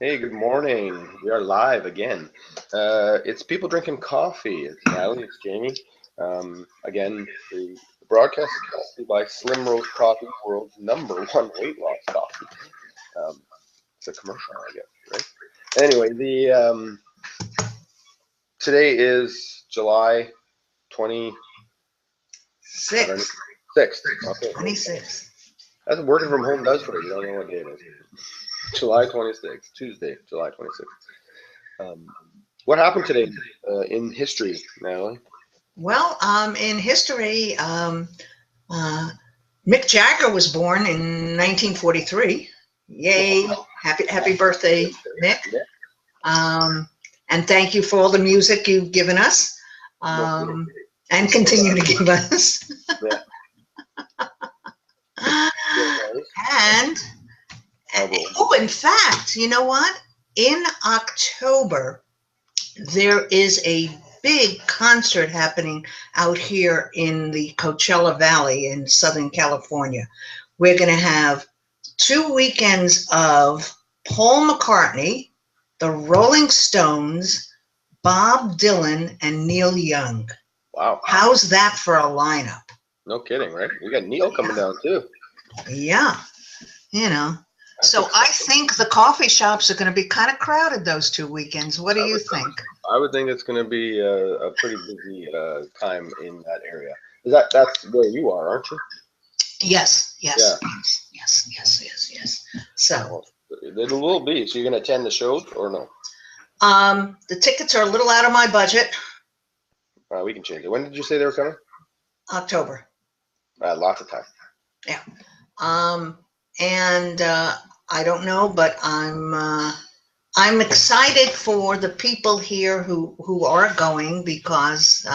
Hey, good morning. We are live again. It's people drinking coffee. It's Natalie, it's Jamie. Again, the broadcast is brought to you by Slim Roast Coffee, world's number one weight loss coffee. Um, it's a commercial, I guess, right? Anyway, the today is July 20, I don't know, 6, 6th. Okay, so 26. that's what working from home does for you. You don't know what day it is. July 26th, Tuesday, July 26th. Um, what happened today in history, Natalie? Well, in history, uh, Mick Jagger was born in 1943. Yay! Happy birthday, Mick! Yeah, Um, and thank you for all the music you've given us, no kidding. um, and continue to give us. Yeah, still does. And Although, oh, in fact, you know what? In October, there is a big concert happening out here in the Coachella Valley in Southern California. We're going to have 2 weekends of Paul McCartney, the Rolling Stones, Bob Dylan, and Neil Young. wow, How's that for a lineup? no kidding, right? We got Neil coming down too. Yeah, you know. That's So I exciting. think the coffee shops are going to be kind of crowded those 2 weekends. What do I you would, think? I would think it's going to be a pretty busy time in that area. That's where you are, aren't you? Yes, Yeah. yes, yes, yes, yes, yes, yes. So, Well, it will be. So you're going to attend the shows or no? the tickets are a little out of my budget. We can change it. When did you say they were coming? October. Lots of time. Yeah. Um, and I don't know, but I'm excited for the people here who are going because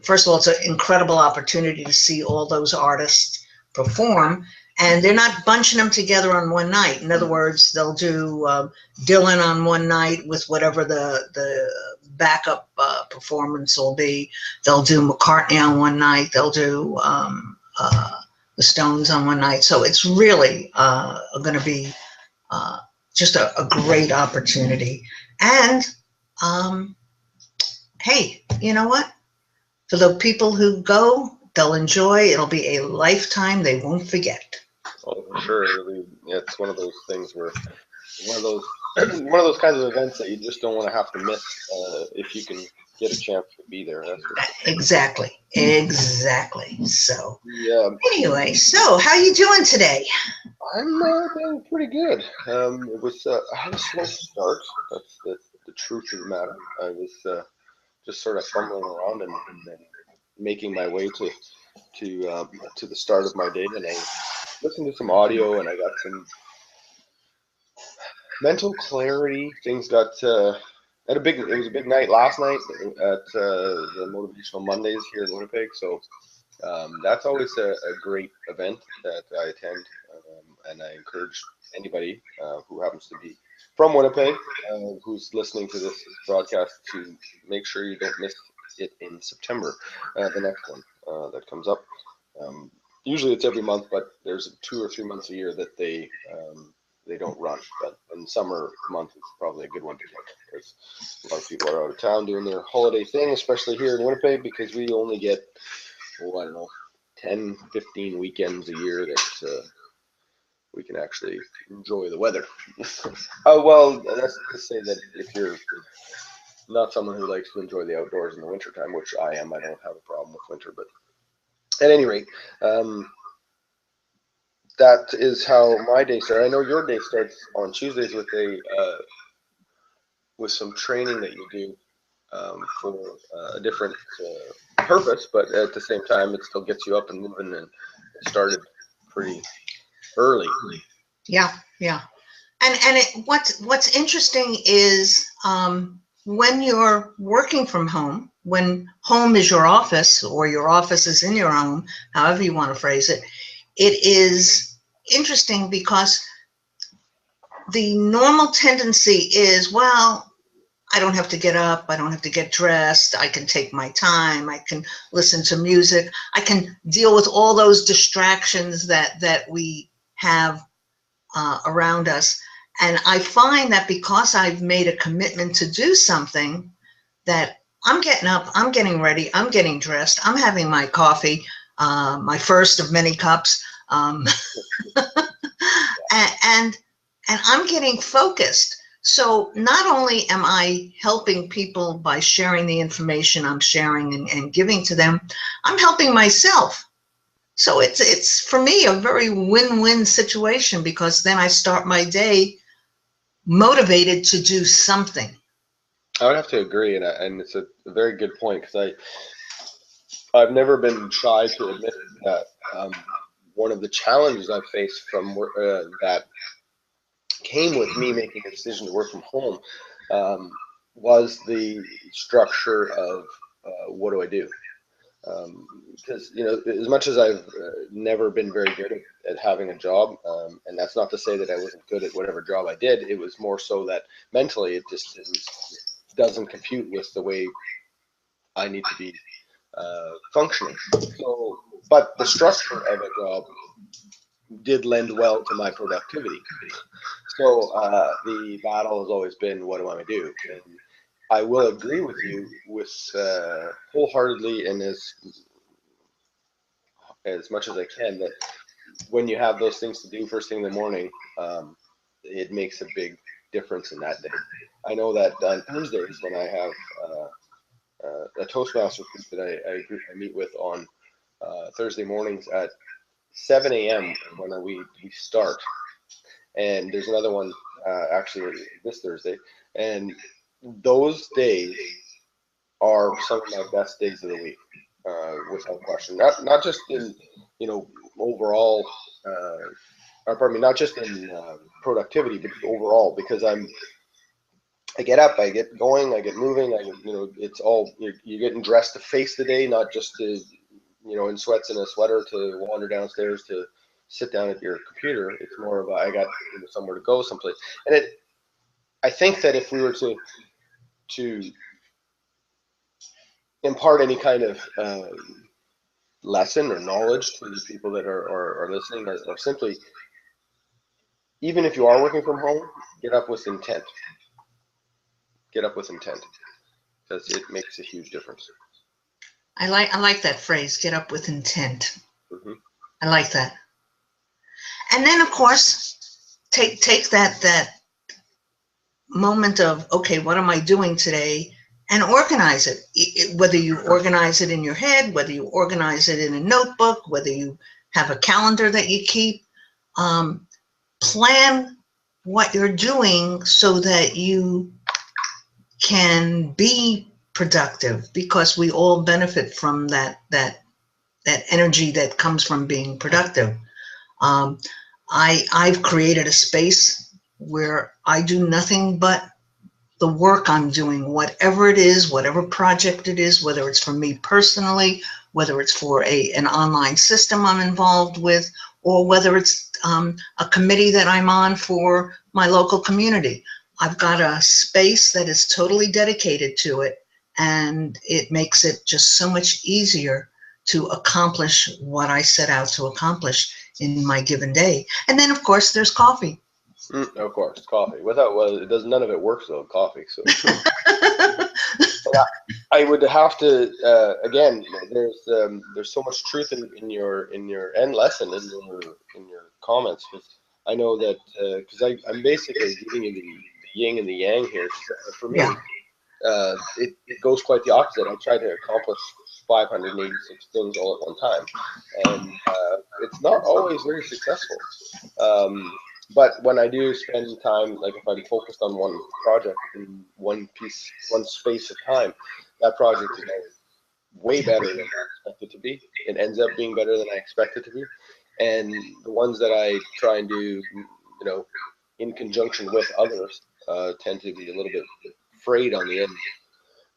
first of all, it's an incredible opportunity to see all those artists perform. And they're not bunching them together on one night. In other words, they'll do Dylan on one night with whatever the backup performance will be. They'll do McCartney on one night. They'll do the Stones on one night. So it's really going to be uh, just a great opportunity. And um, hey, you know what? For the people who go, they'll enjoy. It'll be a lifetime they won't forget. Oh, for sure. It's one of those things where one of those one of those kinds of events that you just don't want to have to miss if you can get a chance to be there. That's for sure. Exactly. Exactly. So Yeah, anyway, so how you doing today? I'm doing pretty good. It was I had a slow start. That's the truth of the matter. I was just sort of fumbling around and making my way to the start of my day, and I listened to some audio, and I got some mental clarity. Things got had a big. It was a big night last night at the Motivational Mondays here in Winnipeg. So that's always a great event that I attend, and I encourage anybody who happens to be from Winnipeg, who's listening to this broadcast, to make sure you don't miss it in September, the next one that comes up. Um, Usually it's every month, but there's 2 or 3 months a year that they don't run. But in summer month, it's probably a good one to get because a lot of people are out of town doing their holiday thing, especially here in Winnipeg, because we only get, I don't know, 10, 15 weekends a year that we can actually enjoy the weather. Well, let's just say that if you're not someone who likes to enjoy the outdoors in the wintertime, which I am, I don't have a problem with winter, but at any rate, um, that is how my day starts. I know your day starts on Tuesdays with some training that you do for a different purpose, but at the same time, it still gets you up and moving, and it started pretty early. Yeah, yeah. What's interesting is when you're working from home, when home is your office or your office is in your home, however you want to phrase it, it is interesting because the normal tendency is, well, I don't have to get up. I don't have to get dressed. I can take my time. I can listen to music. I can deal with all those distractions that we have around us. And I find that because I've made a commitment to do something, that I'm getting up, I'm getting ready, I'm getting dressed, I'm having my coffee, my first of many cups, and I'm getting focused. So not only am I helping people by sharing the information I'm sharing and giving to them, I'm helping myself. So it's for me a very win-win situation, because then I start my day motivated to do something. I would have to agree, and it's a very good point, because I've never been shy to admit that one of the challenges I've faced from that came with me making a decision to work from home um, was the structure of what do I do? Because as much as I've never been very good at having a job, and that's not to say that I wasn't good at whatever job I did. It was more so that mentally it just doesn't compute with the way I need to be functioning. So, but the structure of a job did lend well to my productivity. So the battle has always been, what do I do? And I will agree with you with wholeheartedly, and as much as I can, that when you have those things to do first thing in the morning, it makes a big difference in that day. I know that on Thursdays, when I have a Toastmaster group that I meet with on Thursday mornings at 7 a.m. when we start, and there's another one actually this Thursday, and those days are some of my best days of the week, without question. Not just in overall, or pardon me, not just in productivity, but overall, because I get up, I get going, I get moving, it's all you're getting dressed to face the day, not just to in sweats and a sweater to wander downstairs to sit down at your computer. It's more of I got somewhere to go, someplace, and I think that if we were to impart any kind of lesson or knowledge to the people that are listening, or simply, even if you are working from home, get up with intent. Get up with intent, because it makes a huge difference. I like that phrase, get up with intent. Mm-hmm. I like that. And then of course, take that moment of, okay, what am I doing today? And organize it. Whether you organize it in your head, whether you organize it in a notebook, whether you have a calendar that you keep, plan what you're doing so that you can be productive, because we all benefit from that energy that comes from being productive. I've created a space where I do nothing but the work I'm doing, whatever it is, whatever project it is, whether it's for me personally, whether it's for an online system I'm involved with, or whether it's a committee that I'm on for my local community. I've got a space that is totally dedicated to it, and it makes it just so much easier to accomplish what I set out to accomplish in my given day. And then, of course, there's coffee. Of course, coffee. It does. None of it works without coffee. So, I would have to again. There's so much truth in your end lesson in your comments. Because I know that because I'm basically giving you the yin and the yang here. For me, Yeah. It goes quite the opposite. I try to accomplish 586 things all at one time, and it's not always very successful. But when I do spend time, like if I'm focused on one project in one space of time, that project is always way better than I expect it to be. It ends up being better than I expect it to be. And the ones that I try and do, in conjunction with others, tend to be a little bit frayed on the end.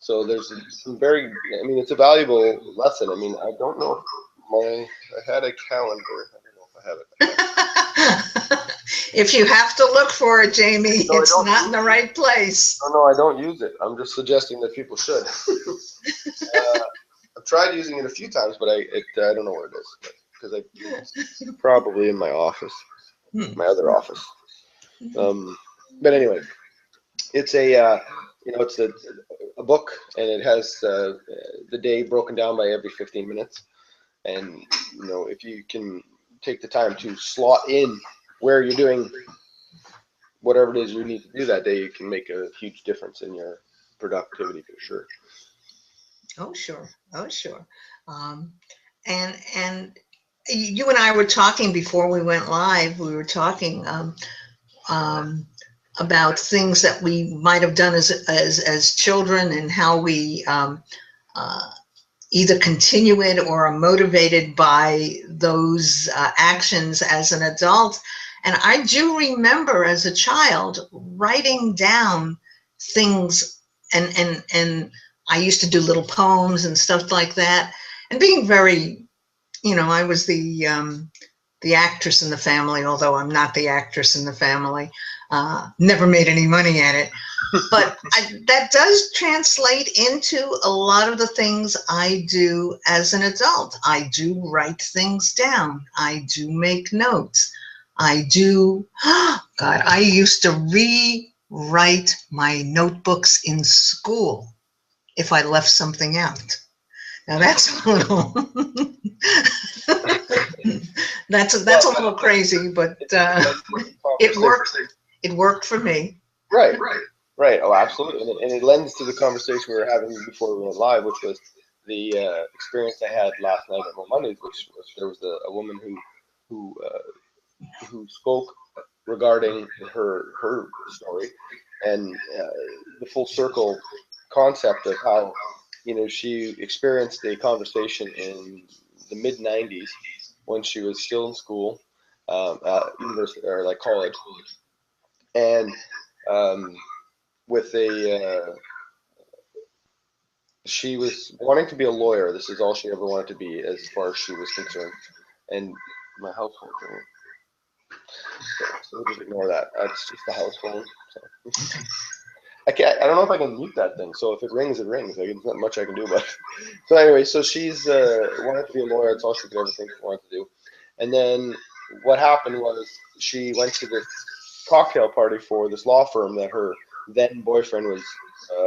So there's some it's a valuable lesson. I don't know if I had a calendar. I don't know if I have it. If you have to look for it, Jamie, No, it's not in the right place. No, I don't use it. I'm just suggesting that people should. I've tried using it a few times, but I don't know where it is, because it's probably in my office, my other office. But anyway, it's a it's a book, and it has the day broken down by every 15 minutes. And if you can take the time to slot in where you're doing whatever it is you need to do that day, you can make a huge difference in your productivity for sure. Oh, sure. Oh, sure. Um, and you and I were talking before we went live. We were talking um, about things that we might have done as children, and how we uh, either continue it or are motivated by those actions as an adult. And I do remember as a child writing down things, and I used to do little poems and stuff like that, and being very, I was the actress in the family, although I'm not the actress in the family. Never made any money at it. But that does translate into a lot of the things I do as an adult. I do write things down. I do make notes. I do, God, I used to rewrite my notebooks in school if I left something out. Now that's a little, that's a little crazy, but it worked. It worked for me. Right, right. Oh, absolutely. And it lends to the conversation we were having before we went live, which was the experience I had last night at Mondays, which was there was a woman who spoke regarding her story, and the full circle concept of how she experienced a conversation in the mid '90s when she was still in school, at university or like college, and um, with she was wanting to be a lawyer. This is all she ever wanted to be, as far as she was concerned. And my house phone ringing. So we'll just ignore that. It's just the house phone. So. I can't. I don't know if I can mute that thing. So if it rings, it rings. Like, there's not much I can do about it. So anyway, so she's wanted to be a lawyer. It's all she could ever think she wanted to do. And then what happened was she went to this cocktail party for this law firm that her then boyfriend was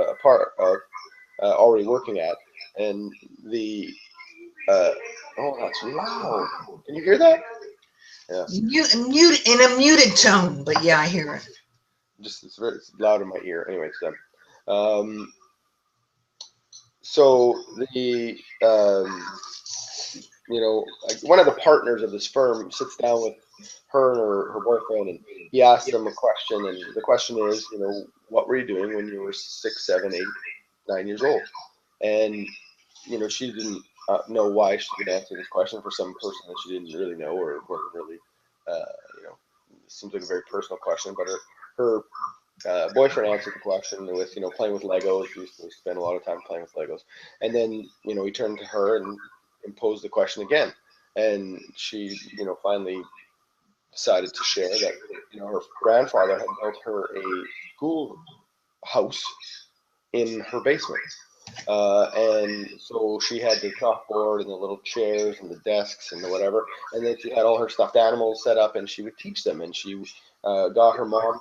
a part of, already working at, and the oh, that's loud. Can you hear that? Yeah. Mute in a muted tone, but yeah, I hear it. Just it's loud in my ear. Anyway, it's them. So the like one of the partners of this firm sits down with her and her boyfriend, and he asks them a question, and the question is, what were you doing when you were 6, 7, 8, 9 years old? And she didn't know why she could answer this question for some person that she didn't really know, or wasn't really, it seems like a very personal question. But her boyfriend answered the question with, playing with Legos. We used to spend a lot of time playing with Legos. And then, he turned to her and posed the question again. And she, finally decided to share that, her grandfather had built her a school house in her basement. And so she had the chalkboard and the little chairs and the desks and the whatever. And then she had all her stuffed animals set up, and she would teach them. And she got her mom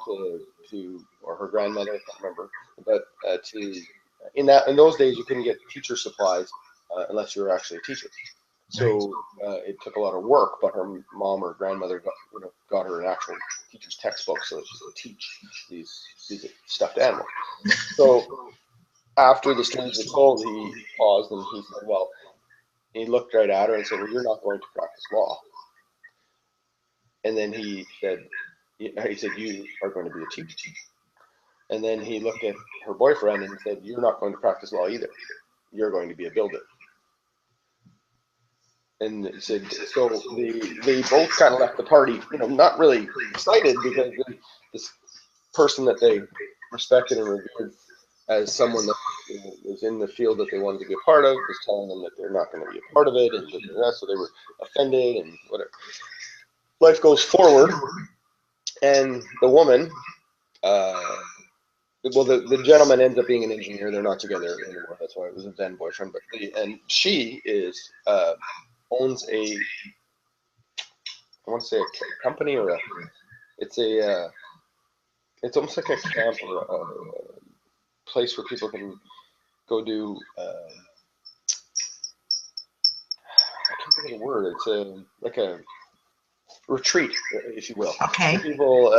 or her grandmother, I can't remember, but in those days you couldn't get teacher supplies unless you were actually a teacher. So it took a lot of work, but her mom or grandmother got her an actual teacher's textbook so that she could teach these stuffed animals. So after the stories were told, he paused and he said, well, he looked right at her and said, well, you're not going to practice law. And then he said, you are going to be a teacher. And then he looked at her boyfriend and said, you're not going to practice law either. You're going to be a builder. And he said, so they both kind of left the party, not really excited, because this person that they respected and revered as someone that was in the field that they wanted to be a part of was telling them that they're not going to be a part of it, and so they were offended and whatever. Life goes forward, and the woman, well, the gentleman ends up being an engineer. They're not together anymore. That's why it was a then boyfriend. But and she is owns I want to say a company, or it's it's almost like a camp or a place where people can go do. I can't think of the word. It's like a retreat, if you will. Okay. For people,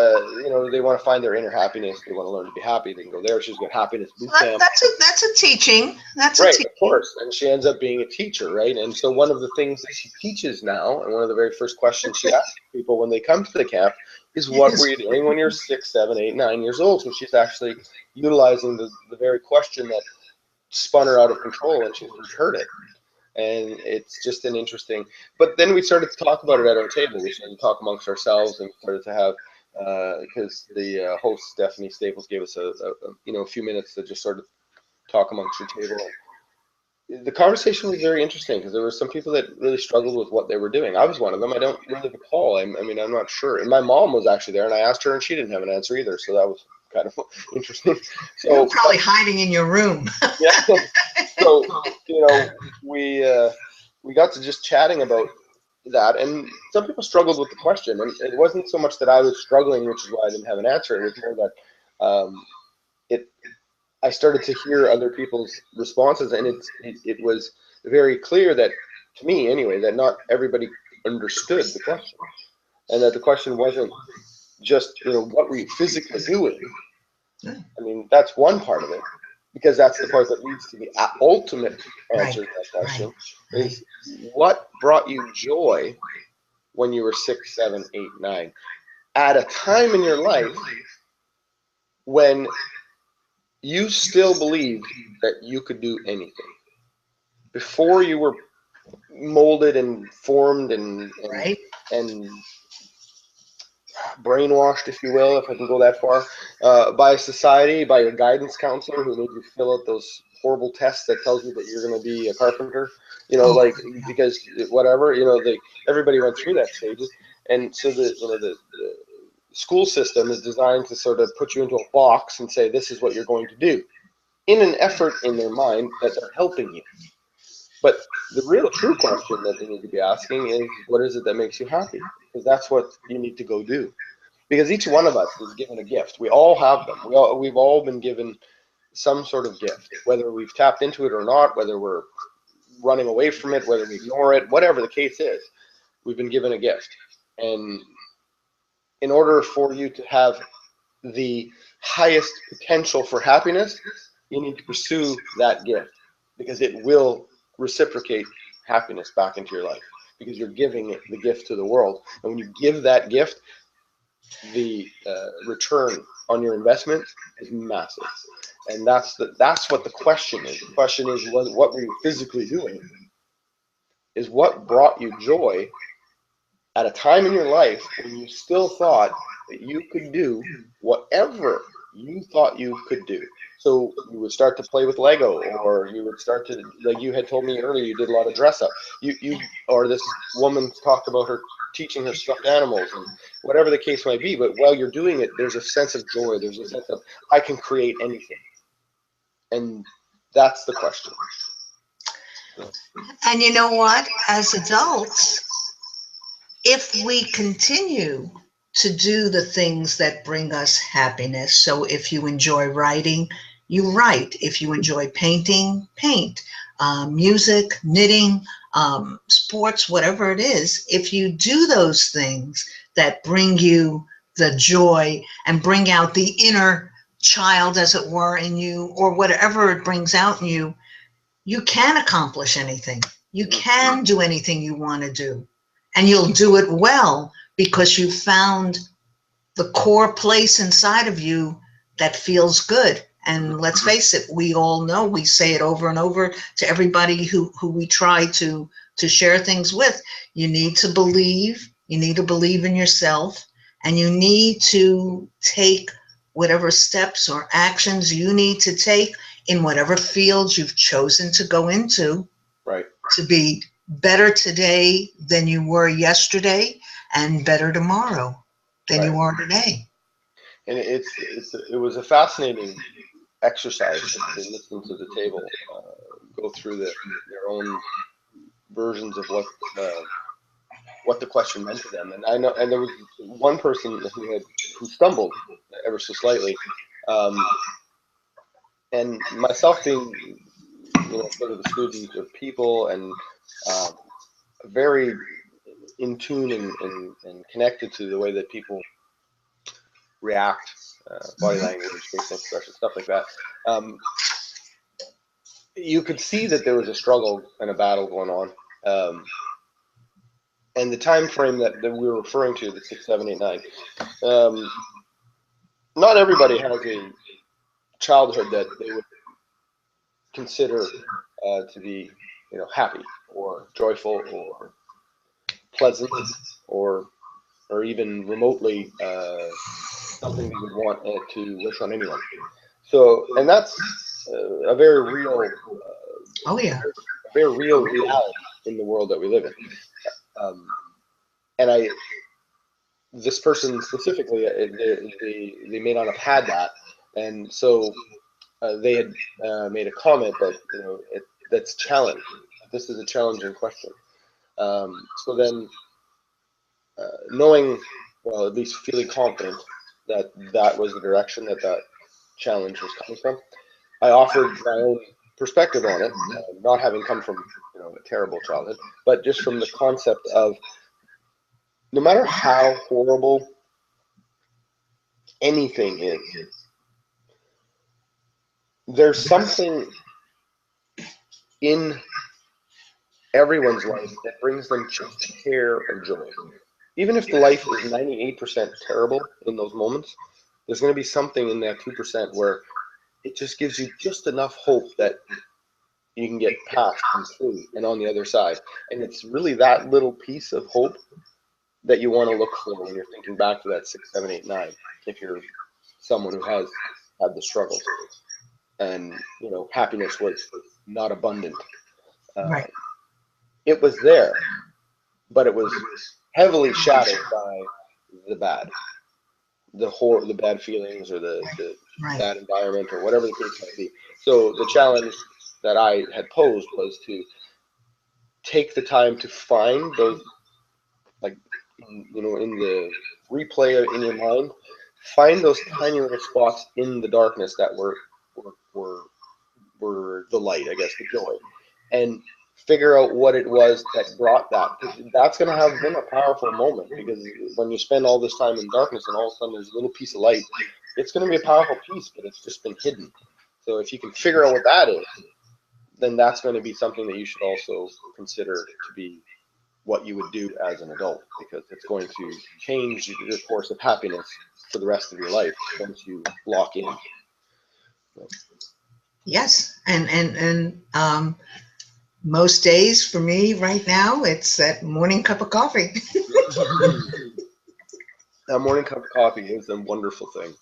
they want to find their inner happiness. They want to learn to be happy. They can go there. She's got happiness boot So camp. that's a teaching. That's a Right, teaching. of course. And she ends up being a teacher, right? And so one of the things that she teaches now, and one of the very first questions she asks people when they come to the camp is, what were you doing when you're 6, 7, 8, 9 years old? So she's actually utilizing the very question that spun her out of control, and she's heard it. And it's just an interesting. But then we started to talk about it at our table. We started to talk amongst ourselves, and started to have because the host Stephanie Staples gave us a few minutes to just sort of talk amongst your table. The conversation was very interesting because there were some people that really struggled with what they were doing. I was one of them. I don't really recall. I mean, I'm not sure. And my mom was actually there, and I asked her, and she didn't have an answer either. So that was kind of interesting. You were So probably hiding in your room. yeah. So we got to just chatting about that, and some people struggled with the question, and it wasn't so much that I was struggling, which is why I didn't have an answer. It was more that it I started to hear other people's responses, and it was very clear that, to me anyway, that not everybody understood the question, and that the question wasn't just what were you physically doing. I mean, that's one part of it, because that's the part that leads to the ultimate answer to that question: is what brought you joy when you were 6, 7, 8, 9, at a time in your life when you still believed that you could do anything, before you were molded and formed Right. and brainwashed, if you will, if I can go that far, by society, by your guidance counselor who made you fill out those horrible tests that tells you that you're going to be a carpenter, like, because whatever, everybody went through that stages, and so the school system is designed to sort of put you into a box and say this is what you're going to do, in an effort in their mind that they're helping you. But the real true question that they need to be asking is, what is it that makes you happy? Because that's what you need to go do. Because each one of us is given a gift. We all have them. We've all been given some sort of gift, whether we've tapped into it or not, whether we're running away from it, whether we ignore it, whatever the case is, we've been given a gift. And in order for you to have the highest potential for happiness, you need to pursue that gift, because it will reciprocate happiness back into your life, because you're giving it, the gift, to the world. And when you give that gift, the return on your investment is massive. And that's what the question is. The question is, what were you physically doing? Is what brought you joy at a time in your life when you still thought that you could do whatever you thought you could do. So you would start to play with Lego, or you would start to, like you had told me earlier, you did a lot of dress up. Or this woman talked about her teaching her stuffed animals, and whatever the case might be. But while you're doing it, there's a sense of joy. There's a sense of, I can create anything. And that's the question. And you know what? As adults, if we continue to do the things that bring us happiness, so if you enjoy writing, you write. If you enjoy painting, paint. Music, knitting, sports, whatever it is, if you do those things that bring you the joy and bring out the inner child, as it were, in you, or whatever it brings out in you, you can accomplish anything. You can do anything you want to do. And you'll do it well, because you found the core place inside of you that feels good. And let's face it, we all know, we say it over and over to everybody who we try to share things with. You need to believe in yourself, and you need to take whatever steps or actions you need to take in whatever fields you've chosen to go into, Right. to be better today than you were yesterday, and better tomorrow than you are today. And it was a fascinating exercise to listen to the table go through their own versions of what the question meant to them. And I know, and there was one person who stumbled ever so slightly, and myself being, sort of the student of people and very in tune and connected to the way that people react, body language, facial expression, stuff like that. You could see that there was a struggle and a battle going on. And the time frame that we were referring to, the 6, 7, 8, 9, not everybody has a childhood that they would consider to be, happy or joyful or pleasant or even remotely something you would want to wish on anyone. So, and that's a very real, Oh yeah. a very real reality in the world that we live in. And this person specifically, they may not have had that, and so they had made a comment that that's challenge. This is a challenging question. So then, knowing, well, at least feeling confident that that was the direction that challenge was coming from, I offered my own perspective on it, not having come from a terrible childhood, but just from the concept of no matter how horrible anything is, there's something in everyone's life that brings them just care and joy. Even if the life is 98% terrible in those moments, there's going to be something in that 2% where it just gives you just enough hope that you can get past and through and on the other side. And it's really that little piece of hope that you want to look for when you're thinking back to that 6, 7, 8, 9. If you're someone who has had the struggles and happiness was not abundant, Right. it was there, but it was heavily shadowed by the bad, the bad feelings or the Right. bad environment or whatever the case might be. So the challenge that I had posed was to take the time to find those, like, in the replay in your mind, find those tiny little spots in the darkness that were the light, I guess, the joy, and figure out what it was that brought that. That's going to have been a powerful moment, because when you spend all this time in darkness and all of a sudden there's a little piece of light, it's going to be a powerful piece, but it's just been hidden. So if you can figure out what that is, then that's going to be something that you should also consider to be what you would do as an adult, because it's going to change your course of happiness for the rest of your life once you lock in. Yes. And most days for me right now, it's that morning cup of coffee. That morning cup of coffee is a wonderful thing.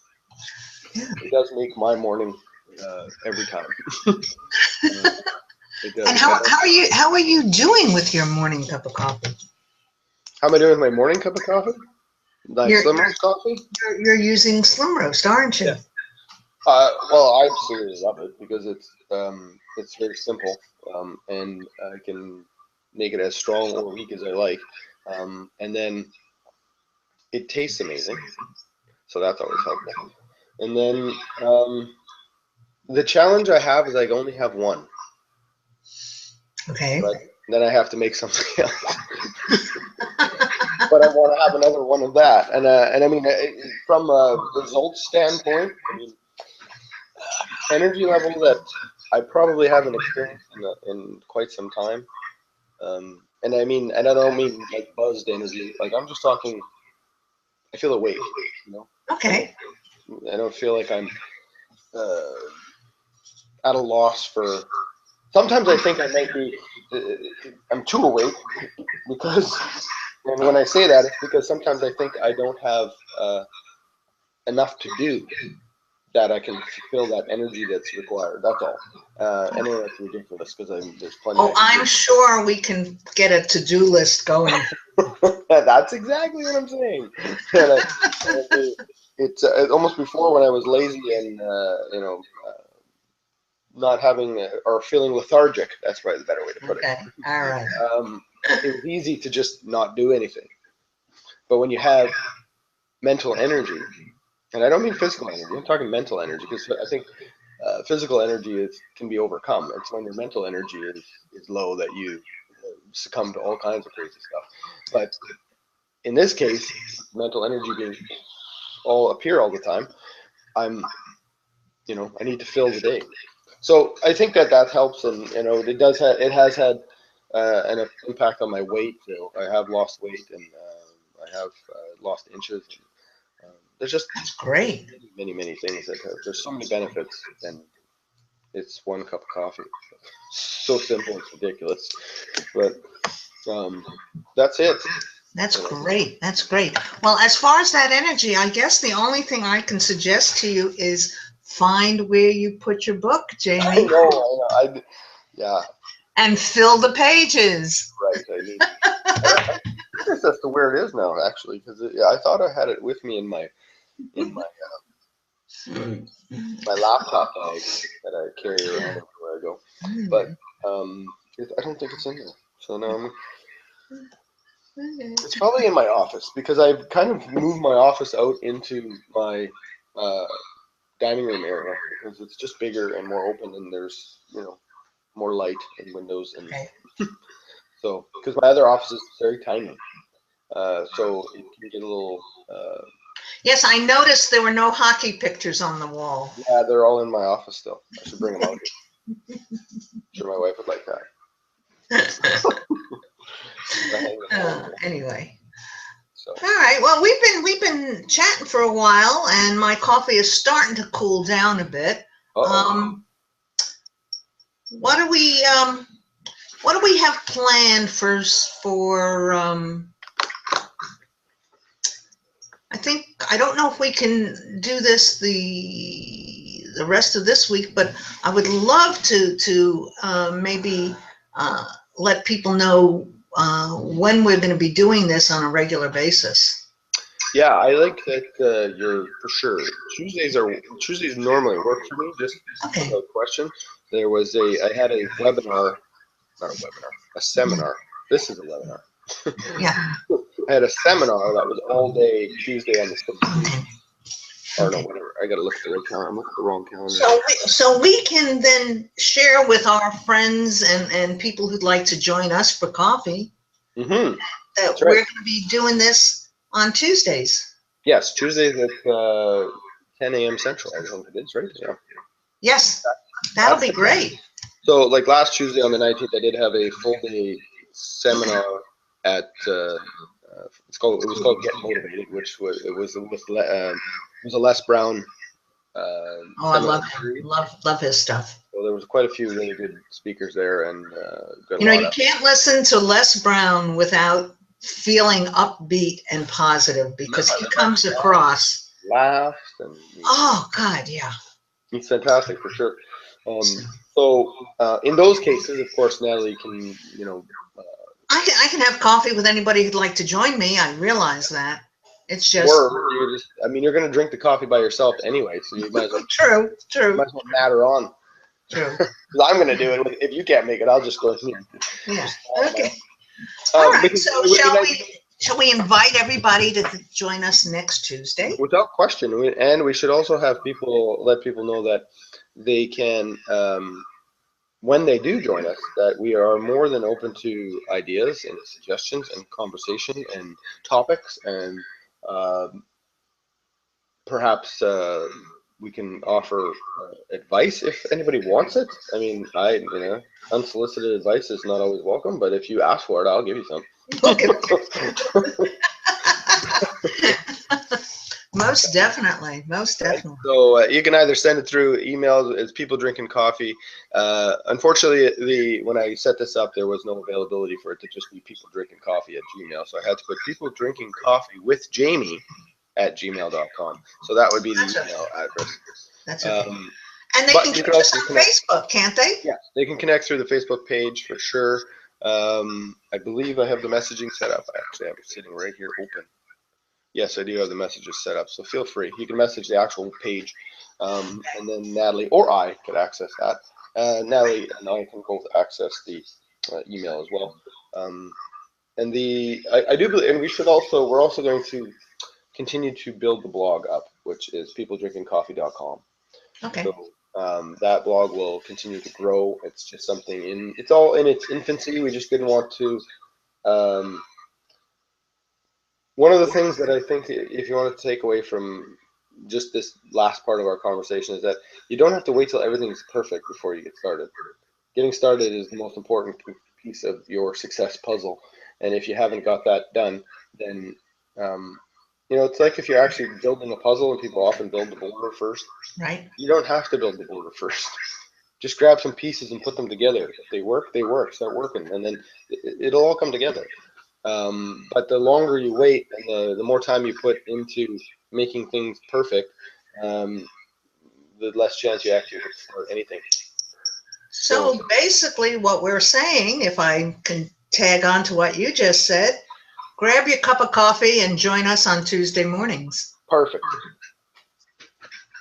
Yeah. It does make my morning every time. It does. And how are you doing with your morning cup of coffee? How am I doing with my morning cup of coffee? Like Cinq-Mars coffee? You're using Slim Roast, aren't you? Yeah. Well, I absolutely love it because it's very simple, and I can make it as strong or weak as I like, and then it tastes amazing, so that's always helpful. And then the challenge I have is I only have one. Okay. Right? Then I have to make something else. But I want to have another one of that, and I mean, from a results standpoint, I mean, energy level that I probably haven't experienced in quite some time. And I mean, and I don't mean like buzzed energy. Like, I'm just talking, I feel awake, Okay. I don't feel like I'm at a loss for. Sometimes I think I might be. I'm too awake because, and when I say that, it's because sometimes I think I don't have enough to do that I can fulfill that energy that's required. That's all. I know that's ridiculous because there's plenty. Oh, I'm sure we can get a to-do list going. That's exactly what I'm saying. It's almost before, when I was lazy and not having or feeling lethargic. That's probably the better way to put it. Okay. All right. it was easy to just not do anything. But when you have mental energy, and I don't mean physical energy, I'm talking mental energy, because I think physical energy can be overcome. It's when your mental energy is low that you succumb to all kinds of crazy stuff. But in this case, mental energy being all appear all the time, I'm, I need to fill the day. So I think that helps, and it has had an impact on my weight. I have lost weight, and I have lost inches. There's just That's great. many things there's so many benefits, and it's one cup of coffee. So simple, it's ridiculous, but that's it. That's great. That's great. Well, as far as that energy, I guess the only thing I can suggest to you is find where you put your book, Jamie. I know. Yeah. And fill the pages. Right. I'm curious as to where it is now, actually, because I thought I had it with me in my my laptop bag that I carry around everywhere I go, but I don't think it's in there. So now it's probably in my office, because I've kind of moved my office out into my dining room area, because it's just bigger and more open, and there's more light and windows, and so because my other office is very tiny, so it can get a little. Yes, I noticed there were no hockey pictures on the wall. Yeah, they're all in my office still. I should bring them out here. I'm sure my wife would like that. Anyway. So. All right. Well, we've been chatting for a while, and my coffee is starting to cool down a bit. What do we have planned for I don't know if we can do this the rest of this week, but I would love to maybe let people know when we're going to be doing this on a regular basis. Yeah, I like that you're for sure. Tuesdays normally work for me, just without question. I had a webinar, not a webinar, a seminar. This is a webinar. Yeah. I had a seminar that was all day Tuesday on the 16th. Or no, whatever. I got to look at the right calendar. I'm looking at the wrong calendar. So we can then share with our friends and people who'd like to join us for coffee. Mm-hmm. That we're going to be doing this on Tuesdays. Yes, Tuesdays at 10 a.m. Central. I think it is, right? Yeah. Yes, that'll be great. So, like last Tuesday on the 19th, I did have a full day seminar at it was called Get Motivated, which was a Les Brown. I love his stuff. So there was quite a few really good speakers there, and you can't listen to Les Brown without feeling upbeat and positive, because he comes across laughs and oh God, yeah, he's fantastic for sure. So in those cases, of course, Natalie can I can have coffee with anybody who'd like to join me. I realize that. It's just. Or you're going to drink the coffee by yourself anyway, so you might as well. True. You might as well matter on. True. Because I'm going to do it. If you can't make it, I'll just go here. Yeah. Okay. All right. So shall we invite everybody to join us next Tuesday? Without question, and we should also have let people know that they can. When they do join us, that we are more than open to ideas and suggestions and conversation and topics, and perhaps we can offer advice if anybody wants it. I mean, unsolicited advice is not always welcome, but if you ask for it, I'll give you some. Most definitely. So you can either send it through emails as People Drinking Coffee. Unfortunately, when I set this up, there was no availability for it to just be People Drinking Coffee at Gmail. So I had to put People Drinking Coffee with Jamie at gmail.com. So that would be the email address. That's okay. And they can connect us on Facebook, can't they? Yeah, they can connect through the Facebook page for sure. I believe I have the messaging set up. I actually have it sitting right here open. Yes, I do have the messages set up, so feel free. You can message the actual page, and then Natalie or I could access that. Natalie and I can both access the email as well. And I do believe, and we're also going to continue to build the blog up, which is peopledrinkingcoffee.com. Okay. So that blog will continue to grow. It's just something it's all in its infancy. We just didn't want to. Um, One of the things that I think, if you want to take away from just this last part of our conversation, is that you don't have to wait till everything's perfect before you get started. Getting started is the most important piece of your success puzzle. And if you haven't got that done, then it's like if you're actually building a puzzle, and people often build the border first. Right. You don't have to build the border first. Just grab some pieces and put them together. If they work, they work. Start working, and then it'll all come together. But the longer you wait and the more time you put into making things perfect, the less chance you actually get to start anything. So basically what we're saying, if I can tag on to what you just said, grab your cup of coffee and join us on Tuesday mornings. Perfect.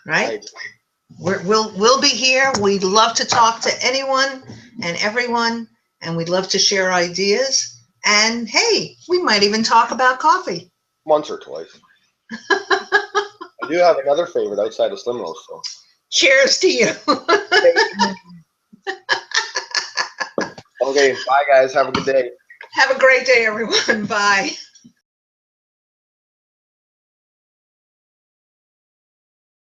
Right? We'll be here. We'd love to talk to anyone and everyone, and we'd love to share ideas. And hey, we might even talk about coffee. Once or twice. I do have another favorite outside of Slim Roast, so. Cheers to you. Okay, bye guys. Have a good day. Have a great day, everyone. Bye.